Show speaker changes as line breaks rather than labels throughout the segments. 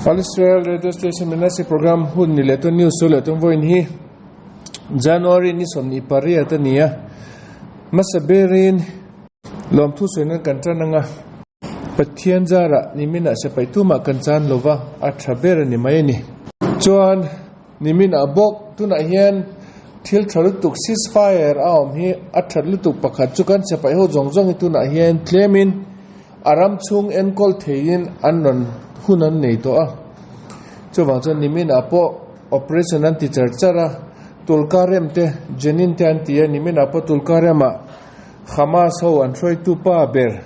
Israel radio station menasi program hun ni leto news so leto voin hi January ni som ni paria tania masaberin lom thu soinan kantananga pathian zara nimina se paituma kanchan lova athaber ni mai ni chuan nimina bok tuna hian thil thalutuk ceasefire aom hi athalutuk pakhat chukan se pai ho jongjong tuna hian tlemin aram chung enkol thein annon hunan nei to a chuwang chon nimin apo operation an teacher chara tulkarem te jenin te an tia nimin apo tulkarema Hamas ho an throi tu pa ber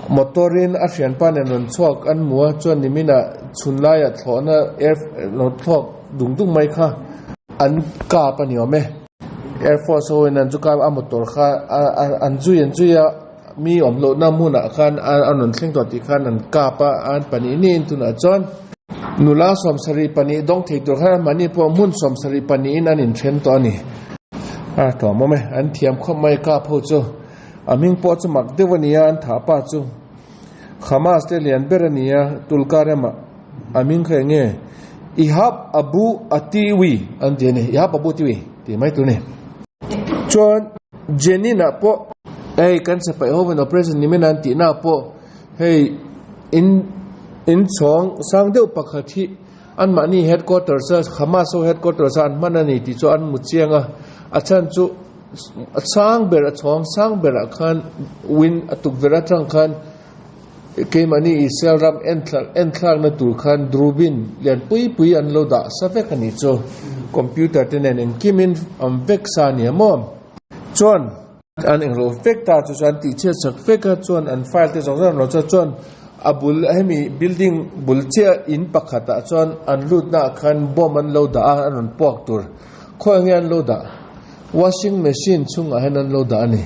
motorin a hrian panen ron chhuak an mua chuan nimina chhunlaia thlawna air no thlawk dungdung mai kha an ka pani ome air force ho in an chuka a motor kha an zuya mi omlo na muna khan anon thleng to ti khan an ka pa an pani nin tuna chon nula somsari pani dong thei tur kha mani po mun somsari pani in an in thren to ani a to mome an thiam khom mai ka pho chu aming po chu mak dewania an tha pa chu Hamas te lian berania tulkarema aming khenge ihab abu atiwi an dene ihab abu tiwi ti mai tu ne chon jenina po hey kan sa pai hoven operation ni menan ti na po hey in chong sang deu pakhathi an mani headquarters Hamas headquarters an manani ti cho an muchianga achan chu sang ber chong sang ber khan win atuk vera tang khan ke mani isel ram enthlang na tur khan drubin lian pui an lo da sa ve khani cho computer tenen en kimin am veksa ni mom chon an englo vekta chu san ti che chak veka chon an file te jong ro cha chon abul hemi building bulche in pakhata chon an lut na khan bom an lo da an pok tur khoang an lo da washing machine chung a hanan lo da ani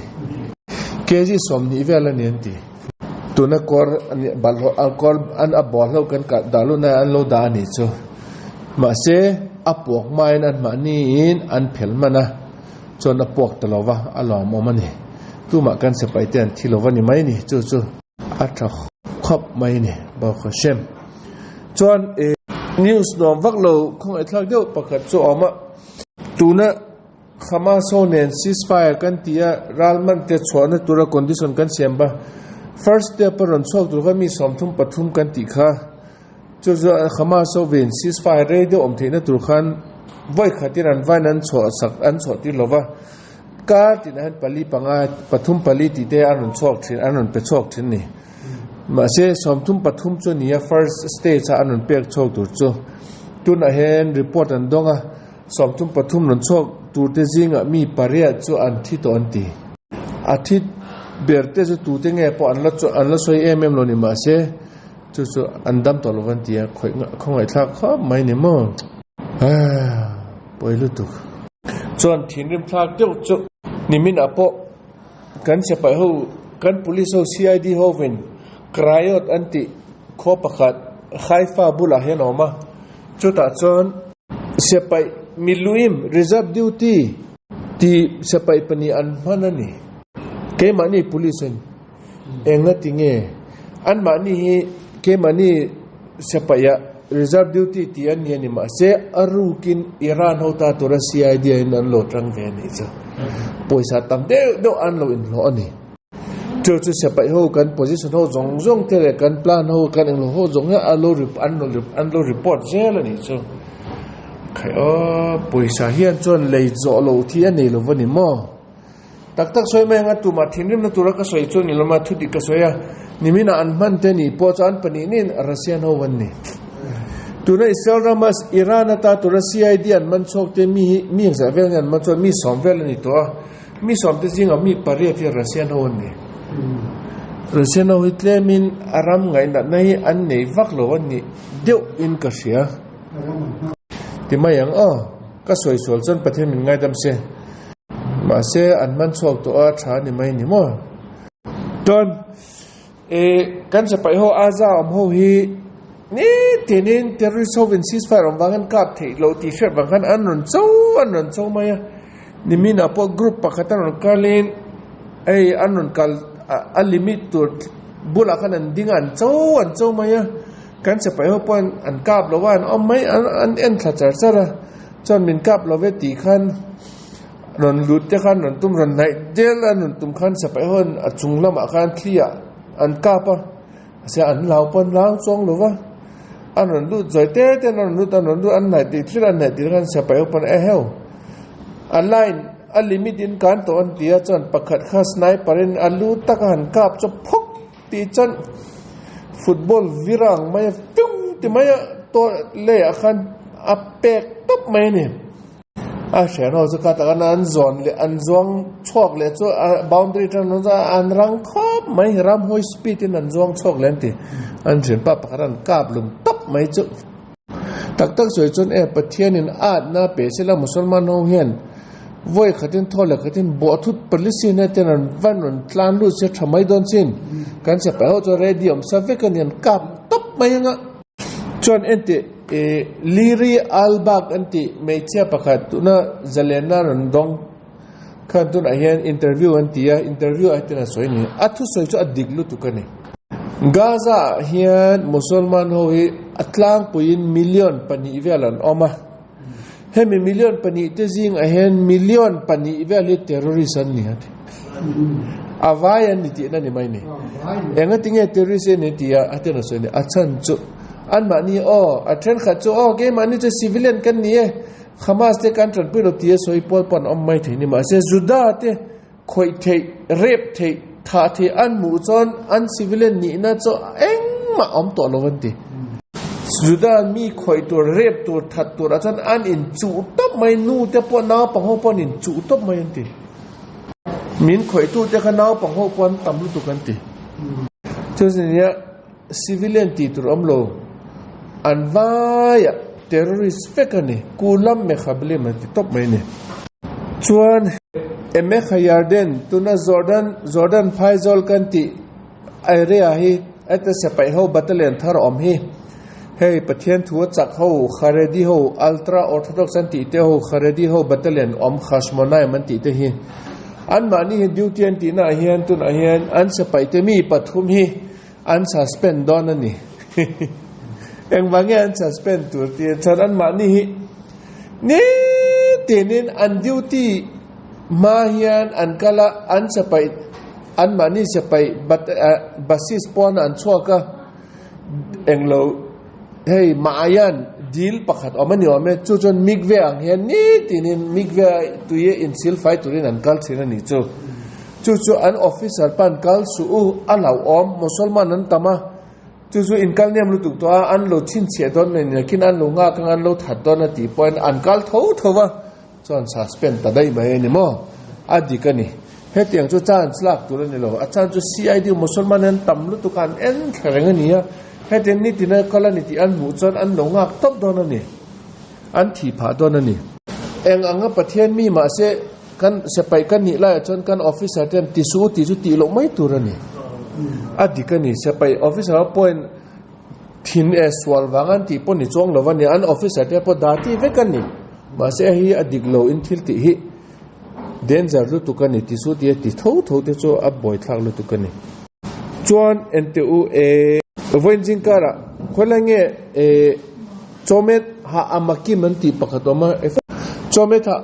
keji som ni vela ni anti tuna kor an balho alcohol an abol lo kan ka dalu na an lo da ani chu ma se apok main an mani in an phel mana chon apok talowa alom omani tuma kan se paiten thilova ni mai ni chu atha khop mai ni ba khosem chon news no vaklo khong athak deu pakhat chu oma tuna Hamas honen ceasefire kan tia ralman te chona tura condition kan semba first step ron chok tur mi somthum pathum kan ti kha chu Hamas ven ceasefire radio om theina tur khan voi khatir an van an cho sak an cho ti lova ka tin han pali panga pathum pali ti te an chok thin an pe chok thin ni ma se somthum pathum chu nia first stage an pek chok tur chu tun a hen report an donga somthum pathum ron chok tur te zinga mi paria chu an thi to anti athi berte chu tu te nge po an la soi lo ni ma se chu andam to lovan tia khongai thak kha mai ni mo poilu tu chon thinrim thak deu chu nimin apo kan se pai ho kan police ho CID ho ven krayot anti kho pakhat khaifa bula hen oma chu ta chon se pai miluim reserve duty ti se pai pani an manani ke mani police enga tinge an mani ke mani se paya reserve duty ti an ni ma se arukin Iran hota to Russia dia an lo trang ve ni cha poisa tam de do an lo in lo ani chu se pai ho kan position ho jong te kan plan ho kan lo ho jong a lo an lo report zel ani chu khai poisa hian chon lei zo lo thi ani lo vani mo tak soi mai nga tu ma thinrim na tura ka soi chu ni lo ma thu di ka soya nimina an man te ni po chan pani nin Russian ho wan ni tuna Israel ramas Iran ta to Russia di an man chok te mi za vel ngan man chon mi som vel ni to mi som te jinga mi pare ti Russian ho wan ni Russian ho hitle min aram ngai na nai an nei vak lo wan ni deu in ka sia ti mai ang ka soi sol chan pathen min ngai dam se ma se an man chok to a tha ni mai ni mo ton kan se pai ho aza am ho hi ni tinin terrorist sovereign ceasefire om wangan kap thei lo ti shet wangan an ron chau mai ni mina po group pakhatan ron kalin an ron kal a limit to bula kan an dingan chau mai กันจะไปเอาปอนอันกาบเราว่าอันไม่อันเอ็นขัดจัดจนมินกาบเราเวทีขันนนลุดจะขันนนตุ้มนนไหนเจลนนตุ้มขันจะไปเอาจุงละมาขันเคลียอันกาบอ่ะเสียอันเราปอนล้างซองหรือว่าอันนนลุดใจเต้นนลุดอันไหนตีที่อันไหนตีขันจะไปเอาปอนเอเฮลอันไลน์อันลิมิตินการตัวอันเดียจนประคัดข้าสไนเปอร์นอันลุดตะกันกาบจะพกตีจนฟุตบอลวิรังไม่ฟิวที่ไม่ตัวเล่ะขันอัปเปกตบไม่เนี่ยเช่นเราจะกัดกันอันซอนเลยอันซองชกเลยจ้าบาวน์ดรีจันนั้นจะอันรังคอบไม่รำห้อยสปีดอันซองชกเลยที่อันเช่นป้าปะกันกาบลุมตบไม่จุตักสวยจนประเทศนี้อาจน่าเปรี้ยแล้วมุสลิมเขาเห็นวัยขัดเทอเลยขัดบอทุบผลิตสิ่งนั้นนั้นวันนั้นทลานรู้สึกทำไมโดนสิ่งการจะไปเอาตัวเรดิโอมสักเวกันยันกาบตบไม่ยังจนลีรีอัลบักไม่เชื่อประกาศตุน่าเจเลน่ารันดงขันตุน่าเห็นอินเตอร์วิวอินเตอร์วิวน่าสวยนี่ทุสวยจุดดิกลุตุกันนี่กาซาเห็นมุสลิมเขาอัตลังปุยนมิลลิอน์ปนิเวลันออกมาเห็นมิลลิอน์ปนิเตจิงเห็นมิลลิอน์ปนิเวลิเทอร์ริสันนี่ฮะอวัยนี่ที่นั่นนี่ไม่เนี่ยยังไงที่เนี่ยเทอร์ริสันนี่ที่น่าสวยนี่ชันจุอันมันนี่อันเทรนขัดจูเกมันนี่จะซิวิเลียนกันนี่ขมาสเตกันจนไปเราที่สวยปอนอมไม่ถึงนี่มาเสียจุดาเตะคอยเทเรียบเทท่าเทอันมูจอนอันซิวิเลียนนี่น่าจะมาอมตัวเราวันที่จุดามีคอยตัวเรียบตัวทัดตัวอาจารย์อันอินจูตบไม่นู่แต่ปอนน้าปังหัวปอนอินจูตบไม่ยันที่มินคอยตัวแต่ขน้าปังหัวปอนตำลุตุกันที่จุดนี้ซิวิเลียนที่ตัวอมโลอันว่าเทอร์ริสต์เฟกันนี่กูลัมเมฆบลิมันติดตบไม่เนี่ยชวนเมฆยาร์เดนตุน่าจอร์แดนไพซอลกันที่ไอเรียฮีแต่เสไปเขาบัตเตเลนทารอมฮีเฮ้ยประเทศทั่วจักเขาคาร์ดีเขาอัลตราออร์โธดอกซ์ติเตเขาคาร์ดีเขาบัตเตเลนอมขัชมอนายมันติเตฮีอันมานี่ดิวเทียนตีน่าเฮียนตุน่าเฮียนอันเสไปเตมีปฐุมฮีอันซัสเพนดอนนั่นนี่เองบางอย่างจะสเปนตัวที่ฉะนั้นมานี่ทีนี้อันดิวที่มาเฮียนอันกะละอันจะไปอันมานี่จะไปบัสซิสปอนอันชัวก็เองเราเฮ้ยมายันดีลประคัดออกมาเนี่ยว่าจู่ๆมิกเวอังเฮียนนี่ทีนี้มิกเวตัวเย่อินซิลไฟตัวนี้นั่นกัลเซนนี่จู่ๆอันออฟฟิศร์ปันกัลสู้อันเหล่าอมมุสลิมนั้นตามมาจู่ๆอินกัลเนี่ยมันรู้ตัวอันเราชินเสียตอนเนี่ยคิดอันเราง่ายกันอันเราถัดตอนนั้นตีพอยอันกัลเท่าว่าจนซัสเพนตัดได้ไหมเนี่ยมั้งอดีกันนี่เฮ็ดอย่างจู่ๆอันสลักตัวนี้เราอาจารย์จู่ CID มุสลิมนั้นตำรู้ตัวกันแข็งนี่เฮ็ดนี่ที่นั่นก็แล้วนี่ที่อันหมู่จนอันเราง่ายตบตอนนั้นนี่อันที่ผ่าตอนนั้นนี่อังประเทศมีมาเสกันเสไปกันนี่ละจนกันออฟฟิศเต็มที่สู้ตีลงไม่ตัวนี่อดีกันนี่เสไปออฟฟิศเราปอยทินสวอลวางันที่ปนนี่จงเราวันนี้อันออฟฟิศเต็มพอดาที่เวกันนี่มาเสฮีอดีกโลอินทิลที่ฮีเดนจารุตุกันนี่ที่สู้ที่เท่าที่โจอับบอยทักรุตุกันนี่จวนเอ็นทีอูวันจิงการะคนละเงี้ยโจเมตหาอามากิมันที่ปกติมาโจเมตหา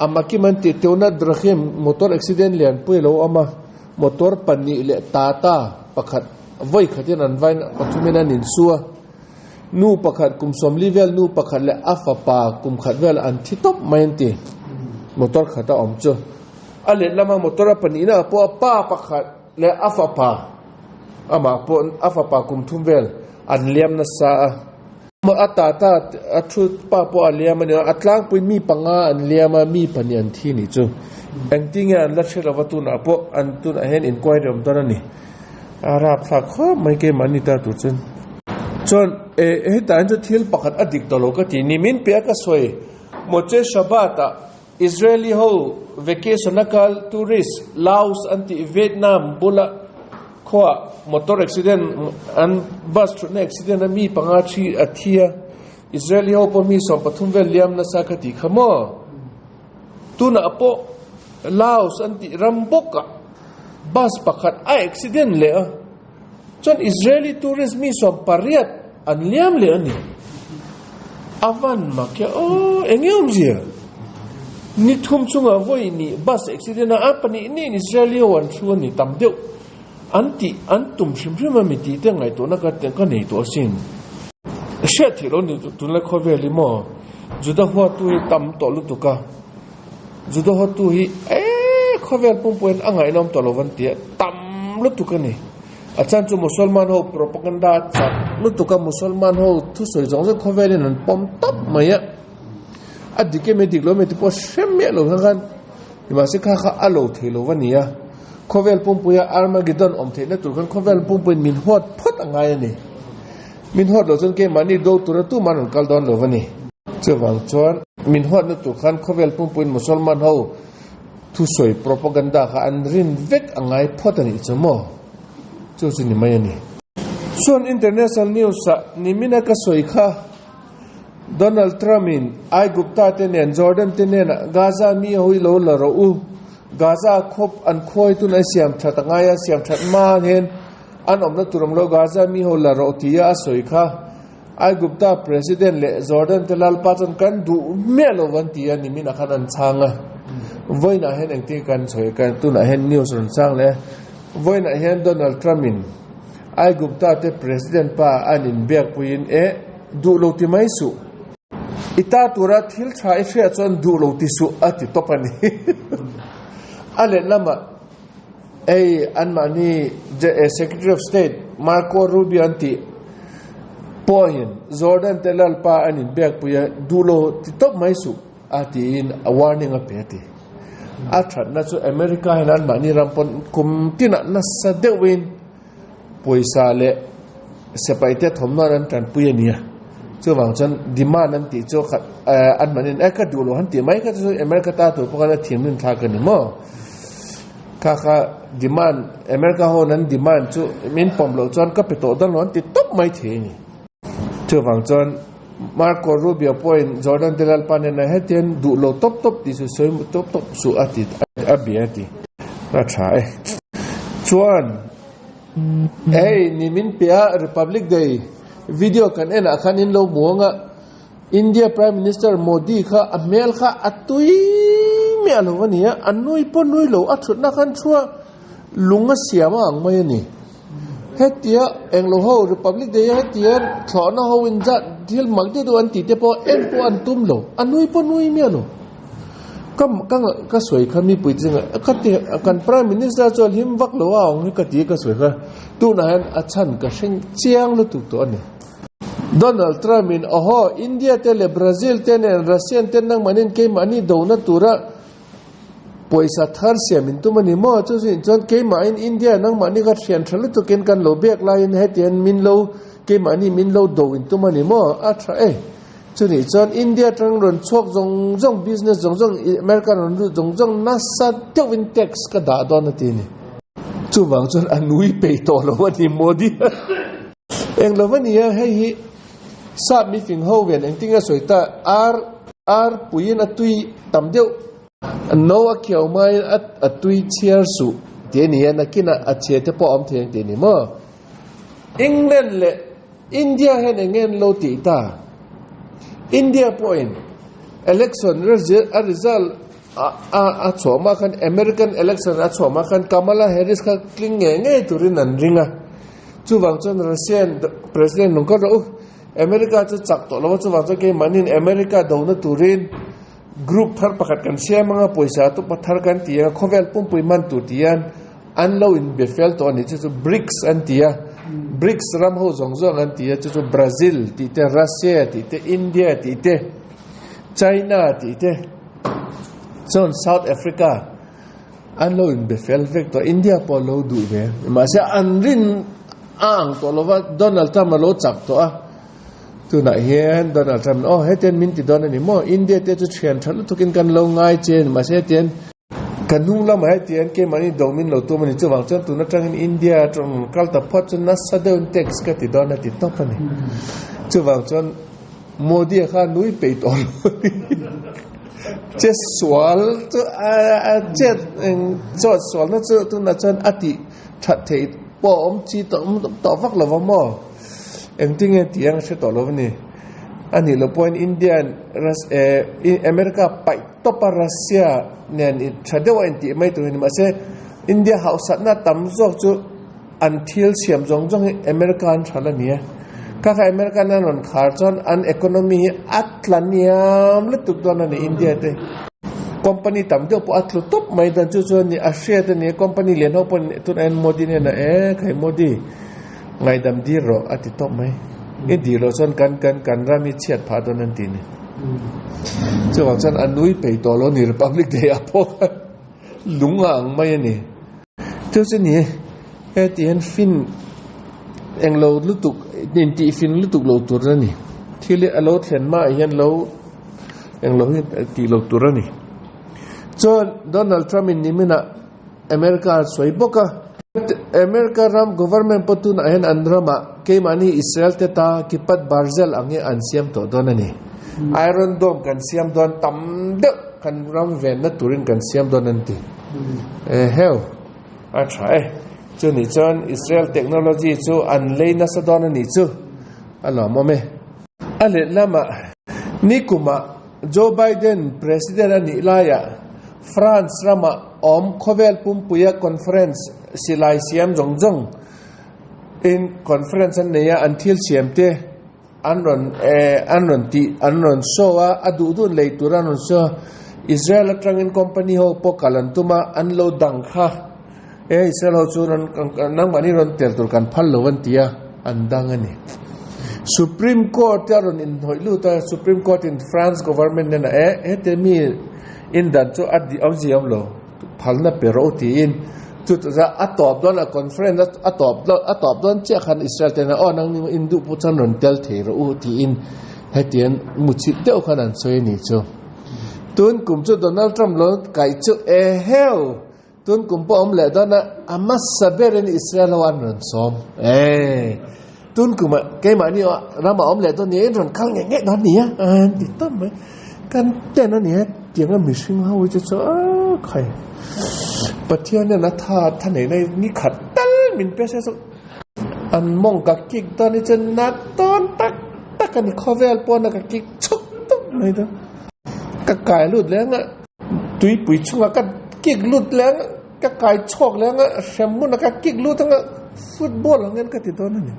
อามากิมันที่เท่านั้นดรักเห็นมอเตอร์อุบิเหตุเลียนปุยเราอามามอเตอร์ปันนี่เลตาปกติวัยขัดยันวันปัจจุบันนินสัวนูปกติคุมสมลีเวลนูปกติเลอัฟปาคุมขัดเวลอันที่ท็อปไม่ตีมอเตอร์ขัดอมจ้ะอะไรละมามอเตอร์ปันนี่นะพวกป้าปกติเลอัฟปามาพวกอัฟปาคุมทุ่มเวลอันเลี้ยมนัสซามาอัตตาชุดป้าพวกอันเลี้ยมเนี่ยอัตลังปุยมีปังอันเลี้ยมมีปัญญาที่นี่จ้ะเองที่เงี้ยลักษณะวัตถุนะพวกอันตุนเห็นอินควายเรื่องตอนนั้นนี่อาราบสักข้อไม่เกี่ยมันนี่ตาตุจนแต่อันจะที่ปกติอดีตตลอดก็ที่นิมินเปียกสวยหมดเช้าชับบัตอิสราเอลีเขาเวกชันนักทัวริสลาวส์อันที่เวียดนามบุละข้อมอเตอร์อุบิเหตุอันบัสทรนอุบิเหตุมีปังอาชีอาทิยาอิสราเอลีเขาพอมีสองปฐุมเวลียมนัสกัติขโมยตุนอโปลาวส์อันที่รัมบุกะบัสปกติอุบิเหตุเลยจนอิสราเอลีทัวริสมีสองปริยัติ อันเลี้ยมเลยอันนี้อาวันมาแค่โอ้เอ็งยังมีนี่ทุ่มช่วงเอาไว้นี่บัสเอ็กซิเดนต์ปนี่นี่เซเลียวันช่วงนี่ตำเดียวอันตุ่มชิมมันไม่ตีแต่ไงตัวนักการเมืองก็หนีตัวสิ่งเชื่อที่เราเนี่ยตัวเล็กเขาเวลิมอจุดหัวตัวตำต่อลุตุกะจุดหัวตัวเขาเวลปุ่มเป็นอ่างไงน้ำต่อลวันเตียตำลุตุกะนี่อาจารย์จูมุสลิมเขาโปรปกันดาจัดลุตุกะมุสลิมเขาทุสวยจังเลยเขาเวลนั้นปมตับมาเยอะอดีตไม่ดีแล้วไม่ติดพอเชื่อมเยอะเลยกันที่มาสิข้าอารมณ์เทลวันนี้เขาเวลปุ่มปุยอาร์มากิดอนอมเทนตัวกันเขาเวลปุ่มเป็นมินฮอดพัดอ่างไงนี่มินฮอดเราจนเกมันนี่ดูตัวตู้มันกัลดอนเลยวันนี้เจ้าวังจวนมินฮอดนั่นตัวกันเขาเวลปุ่มเป็นมุสลิมเขาทุสวยโปรปกันดาเขาอันรินเวกอ่างไงพัดอันนี้จะมั่วเจ้าสิ่งนี้ไม่ยันนี่ส่วนอินเตอร์เนชั่นแนลนิวส์นี่มินักสวยค่ะโดนัลด์ทรัมป์ไอ้กุปตาเตเนนจอร์แดนเตเนนกาซามีหุยโลลารูกาซาคบอันคอยตุนไอเสียมชัดง่ายเสียมชัดมาเห็นอันอมนัตุรมโลกาซามีหุลารูที่ยาสวยค่ะไอ้กุปตาประธานเลจอร์แดนเตลลปัจจุบันดูเมื่อโลวันที่ยานิมินักนันช่างวันนั้นเห็นอันที่กันสวยกันตุนเห็นนิวส์รันช่างเลยวันนั้นเห็นโดนัลด์ทรัมป์ไอ้กุปตาเตประธานป้าอันอินเบียกปุยนดูโลที่ไม่สุอิตาตัวรัฐฮิลชายเชื่อจนดูโลที่สุดที่ตบนี่อะไรนั่นมาอันมานี่ Secretary of State Marco Rubio อันที่พอเห็นจอร์แดนเตลล์ป้าอันนี้เบียกปุยดูโลที่ตบไม่สุดที่อินwarning อ่ะเพื่อที่อัฐนั่นสุดอเมริกาเห็นอันมานี่รำปนคุมที่นั่นสะเดวินปุยซาเลเสไปเตะถมนั่นกันปุยเนี่ยเจ้าหวังจนดีมานั่นติเจ้าขัดอันมันนี่ก็ดูโลหันติไม่ก็จะอเมริกาตาตัวพวกนั้นทีมนึงทากันนี่มั้งข้าดีมานอเมริกาโฮนั้นดีมานจู่มินปมโลจนก็ไปโตดันหลอนติดตบไม่เทนี่เจ้าหวังจนมาร์โกรูบิโอพอยน์จอร์แดนเดลปานเนี่ยให้เตียนดูโลตบที่สุดสวยตบสุอาทิตย์อับเบียติรัชายชวนนี่มินเปียรีพับลิกเดย์วิดีโอกันอาคารนินโลมัวงะอินเดียพรีเมียร์มินิสเตอร์โมดีค่ะอเมริกาอัตุยเมียลวันนี้อันนุยปนนุยโลอัดชุดนักขันชัวลุงเสียมาอังไม่นี่เฮติยาเองโลฮาวรีพับลิกเดียเฮติยาถอนเอาวินจัดที่มักที่ตัวอันติเตปออันตุ้มโลอันนุยปนนุยเมียโลก็สวยค่ะมีปุ๋ยจริงอ่ะก็ที่กันพรีเมียร์มินิสเตอร์จอลหิมวักโลว่าองค์ก็ที่ก็สวยค่ะตัวนั้นอาจารย์ก็เชิงเชียงลุตุตัวนี้โดนัลด์ทรัมป์โอ้โหอินเดียเตเลบราซิลเตเนรัสเซียเตนังมันนี่เกมันนี่โดนตัวระป่วยสัตว์ทาร์เสียมินตัวมันนี่มั่วจุดสิจนเกมันอินเดียนังมันนี่ก็เชียนทะลุตัวเกณฑ์กันโลเบียกไลน์ให้เตียนมินโลเกมันนี่มินโลโดนตัวมันนี่มั่วอัตราจุดนี้จนอินเดียตรังรอนชกจงบิสเนสจงอเมริกันรอนจงนัสซัดเจ้าวินเท็กซ์ก็ด่าดอนตีนี่จู่บางจนอนุยไปต่อแล้ววันนี้โมดีเองแล้ววันนี้ให้ทราบมีฟิงโฮเวียนเองที่ก็สวยแต่อาร์ปุยนัตุยตั้มเดียวโนอาเขียวไม่อัตุยเชียร์สุเดี๋ยวนี้นักกินอัดเชียร์ที่พ่ออมเทียงเดี๋ยวนี้มั้งอังกฤษเลยอินเดียเห็นเงินโลติตาอินเดียพอยน์ election result อาชวมาคัน American election อาชวมาคัน Kamala Harris ก็กลิ้งเงี้ยตัวรินันริงอ่ะจู่บางจนรัสเซียนประธานนุ่งก็รู้อเมริกาจะจับตัวแล้วจู่บางจนเกมมันนี่อเมริกาโดนตัวรินกรุ๊ปทัดประกาศกันเชียร์มังอ่ะปุยสาตุปัทธารกันที่อ่ะเขาเวลปุ่มปุยมันตัวที่อ่ะอันเราอินเบฟเฟลตัวนี้จู่ BRICS อันที่อ่ะ BRICS รำหัวจงอันที่อ่ะจู่บราซิลที่เตรัสเซียที่เตอินเดียที่เตไชน่าที่เตส่วนเซาท์แอฟริกาอันเราอินเบฟเฟลเวกตัวอินเดียพอเราดูเว้ยมาเสียอันรินอ่างตัวเราว่าโดนัลด์ทรัมป์มาโลจับตัวตัวไหนเห็นโดนัลด์ทรัมป์โอ้เฮเจนมินติโดนัลด์นี่มั่วอินเดียเตจะเชียนฉันทุกินกันลงง่ายเจนมาเสียเจนกันนุ่งละมาให้เจนเกมันนี่โดมินเราตัวมันนี่จะวางจนตัวนักจังอินเดียจนกัลตาพอจนนัสซาเดนเท็กซ์ก็ติโดนัลด์ติดต่อกันนี่จะวางจนโมดีข้านุ้ยไปต่อเจ็ดสวลตัวเจ็ดจอดสวลนั่นตัวนักจังอติชัดเทปอมจีต่อฟักละว่ามั่ว eng ting e tiang se to lo ni ani lo point India America pai to pa Russia nen it thadawa anti mai to ni ma se India house na tam zo chu until siam jong American thala ni ka American na non kharjon an economy atlaniam le tu don ni India te company tam de po atlu top mai dan chu ni Asia te ni company len ho pon tu en Modi ne na khai Modi ngai dam di ro ati top mai e di ro son kan ra mi chiat pha don nan ti ni chu wang chan anui pe to lo ni Republic Day apo lungang mai ni chu se ni e tien fin englo lutuk nin ti fin lutuk lo tur ni thile alo thlen ma hian lo englo hi ti lo tur ni cho Donald Trump in nimina America soi boka America ram government potun ahen andrama ke mani Israel te ta kipat barzel ange ansiam to donani Iron Dome kan siam don tam de kan ram ven na turin kan siam don anti hell a try chu ni chon Israel technology chu an leina sa donani chu ala mo me ale lama nikuma Joe Biden president ani laya France rama om khovel pumpuya conference silai siam jongjong in conference neya until siamte anron sowa adu leituran so Israel Trangin company ho pokalantuma anlo dangkha Israel ho churan nang mani ron tel tur kan phallo wantia andangani Supreme Court yaron in hoilu ta Supreme Court in France government na etemi in dan chu adi awjiam lo phalna pero ti in chu za atop don a conference atop don che khan Israel te na onang indu puchan ron tel thero u ti in hetien muchi teu khanan soi ni chu tun kum chu Donald Trump lo kai chu hell tun kum po om le dona amas saberen Israel wan ron som tun kum ke ma ni rama om le don ni ron khang nge don ni ti tom mai kan te na ni tiếng là mình sinh hậu cho khai bát thiên này là thà này ní khát tál mình biết sao anh mong các kịch đó này chân nát tôn tắc cái này khó về pon là các kịch chúc tốt này đó các cái lụt lén á túi bụi chung là các kịch lụt lén các cái chọc lén á xem muốn là các kịch lụt thằng football là nghe cái gì đó này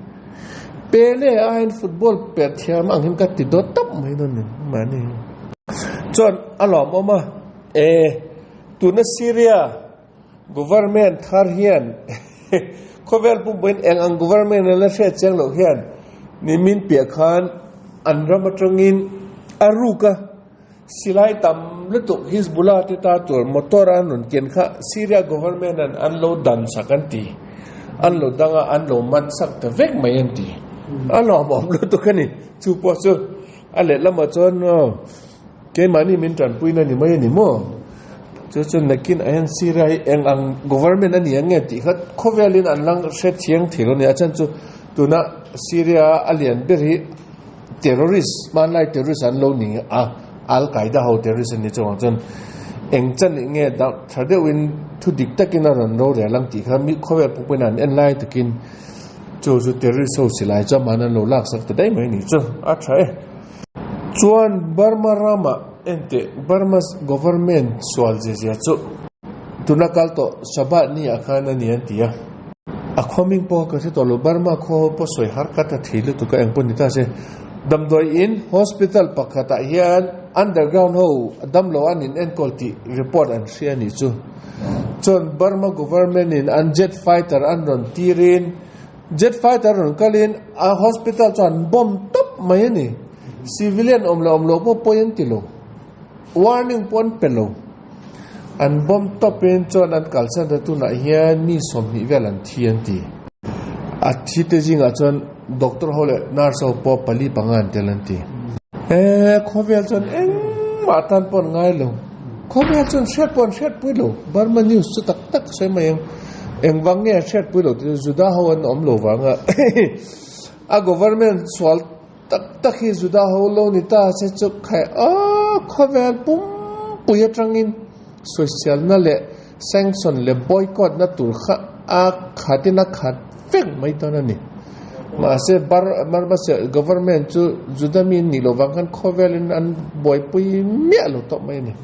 Pele ai football pet thiam ang him các gì đó tấp mấy đó này mà này chọn alom oma tu na Syria government thar hian khovel pum ben ang government la she chang lo hian nimin pia khan anramatrangin aruka silai tam lutuk Hezbollah te ta tur motor anun ken kha Syria government an lo dan sakanti an lo danga an lo man sak ta vek mai anti alom om lutuk ani chu po chu ale lama chon cái mani min tran pui na ni mai ni mo chu nakin ayan Syria ang government ani ang ti khat khovelin an lang se thiang thilo ni achan chu tuna Syria alien beri terrorist man lai terrorist an lo ni al qaeda ho terrorist ni chon eng chan nge da thade win thu dik takin ran ro re lang ti kha mi khovel pu penan en lai takin chu terrorist ho silai cha manan lo lak sak ta dai mai ni chu a thai chuan Burma rama ente Burma's government swal je chu tunakal to sabat ni akhana ni antia akhoming po ka se to lo Burma kho po soi har ka ta thilu tu ka eng pon ta se damdoi in hospital pakhata hian underground ho damlo an in enkolti report an share ni chu chon Burma government in an jet fighter an ron tirin jet fighter ron kalin a hospital chuan bomb top mai ni civilian omlo po point tilo warning point pelo an bom topen chon an kalsan da tu na hian ni som ni velan thian ti a thi te jinga chon doctor hole nurse po pali pangan telanti khovel chon eng matan pon ngai lo khovel chon shet puilo Burma news chu tak sai mai eng wange shet puilo juda hawan omlo wanga a government swal tak hi juda holo ni ta se chuk khai khovel pum puya trangin social na le sanction le boycott na tur kha a khatina khat fek mai ta na ni มาเสบาร์มาเส government จูจุดมีนิโลวังกันโคเวลินอันบ่อยปุยเมียลุตไม่เนี่ย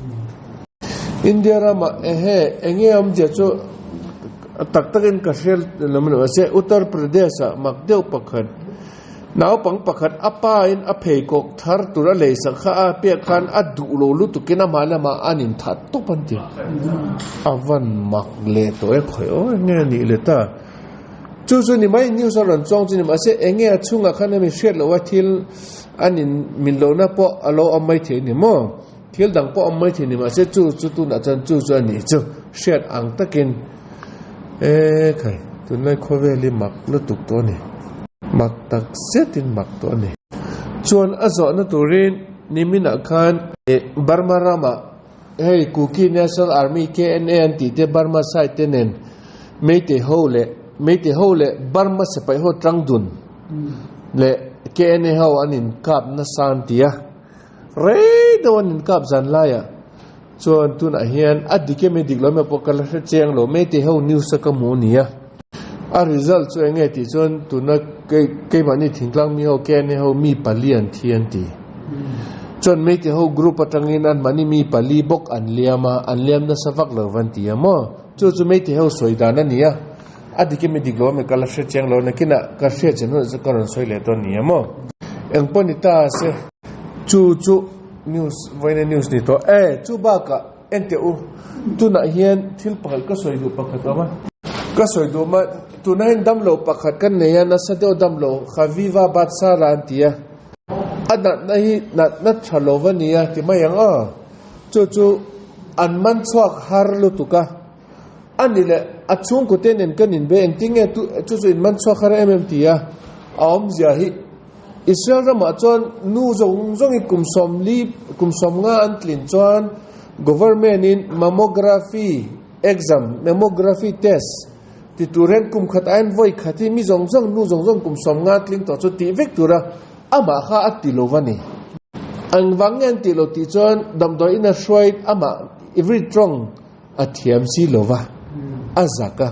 อินเดียรามาเอ็งเงี้ยมเจ้าจูตักตะกินกระเชียลแล้วมันว่าเสอุตรประเทศมักเดียวปักขันนาวปังปักขันอัปปาอินอเพยกทาร์ตุระเลยสักข้าเปียกันอัดดูโลลุตุกินามาละมาอันินทัดตุปันติอวันมักเลตัวเอ้ข่อยโอ้เงี้ยนี่เลยตาจู่ๆนี่ไม่นิวส์ร้อนจ้องจีนี่มาเสเอ็งเงี้ยชุ่งอ่ะขันไม่เชื่อเลยว่าที่อันนี้มิลโลน่ะพออโลอไม่เทียนี่มั้งที่ดังพออไม่เทียนี่มาเสจู่ๆตุน่ะจันจู่ๆนี่จู่เชื่ออังตะกินใครตุนเลยโคเวลิมักลุตุกตัวนี่มักตักเสียตินมักตัวนี้ชวนอาสอนตัวเรียนนิมินาคานบาร์มารามาเฮ้ยคุกี้เนชั่นอาร์มีเคเอ็นเอ็นตีเตบาร์มาไซต์เนนไม่เตโฮเล่บาร์มาสไปโฮตรังดุนเล่เคเอ็นเอฮาอันนินกับนัสซันตีอะเรย์ดวันนินกับจันไลอะชวนตุนอาเฮียนอดีตไม่ดีกแล้วไม่พอกันแล้วเชียงโลไม่เตโฮนิวส์ก็มูนี่อะresult ส่วนไงที่ส่วนตัวนักเกี่ยมันนี่ถึงกลางมีเขาแก่เนี่ยเขามีปลีอันเทียนตีจนไม่ที่เขากรุ๊ปตั้งนี้นั้นมันนี่มีปลีบกอันเลียมาอันเลียมนั่นสักวันวันที่มั้งจู่ๆไม่ที่เขาสวยดานั่นเนี่ยอดีตไม่ดีกว่าไม่กันแล้วเชียงเราเนี่ยกินอ่ะกันเชียงนู้นจะกันสวยเลยตอนนี้มั้งเอ็งปนิตาเสจู่ๆนิวส์ไว้ในนิวส์นี่ตัวจู่บ้ากะเอ็นเตอูตัวน่ะเฮียนที่ปากก็สวยดูปากตัวมั้งก็สวยดูมาตัวนั้นดำโลปักขัดกันเนี่ยนัสเดอดำโลข้าวิวาบัดสารันตีอันนั้นนัดชะโลวันนี้ที่ไม่ยังจู่ๆอันมันสวกฮาร์ลุตุกะอันนี้แหละอัดช่วงกุเตนินกันนินเบงทิ้งเงจู่ๆอันมันสวกฮาร์MMTอมเสียหิอิสราเอลมาจนนู่จงกุมสมลีกุมสมงานลินจวน government in mammography exam mammography testที่ตัวเรียนกุมขัดอันไว้ขัดที่มีนู่จงกุมสมงานลินต่อจุดที่วิกตัวละอามาข้าอัดติโลวันนี้อันวังเงินติโลติจวนดำโดยอินาช่วยอามาอีวิตรงอัดเทียมซีโลวะอาจักะ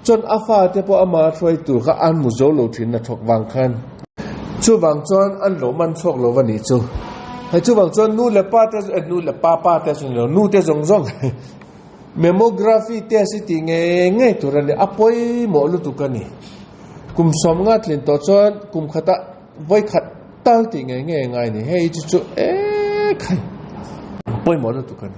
จนอาฟาเตปอามาช่วยตัวข้าอันมุโจโลทินนัทวังคันจู่วังจวนอันโลมันชกโลวันนี้จู่ให้จู่วังจวนนู่นเล็บป้าเตนู่นเล็บป้าเตสุนโลนู่นเตจงmammography test ti nge tu ran le apoi mo lu tu kan ni kum som nga tlin to chon kum khata voi khat tal ti nge ngai ni hei chu khai poi mo lu tu kan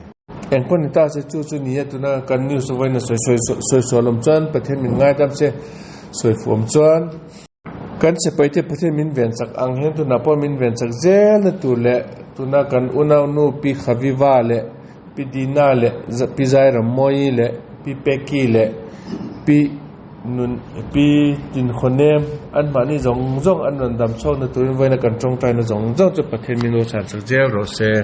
en pon ta se chu ni tu na kan news voi na soi lom chon pathen min ngai tam se soi fom chon kan se paite pathen min ven sak ang hen tu na po min ven sak zel na tu le tu na kan unau nu pi khaviwa le pi dinale pi zaira moile pi pekile pi nun pi tin khonem an mani zong an nan dam chong na tuin vai na kan chong tai na zong chu pathen min lo chan sak jel ro se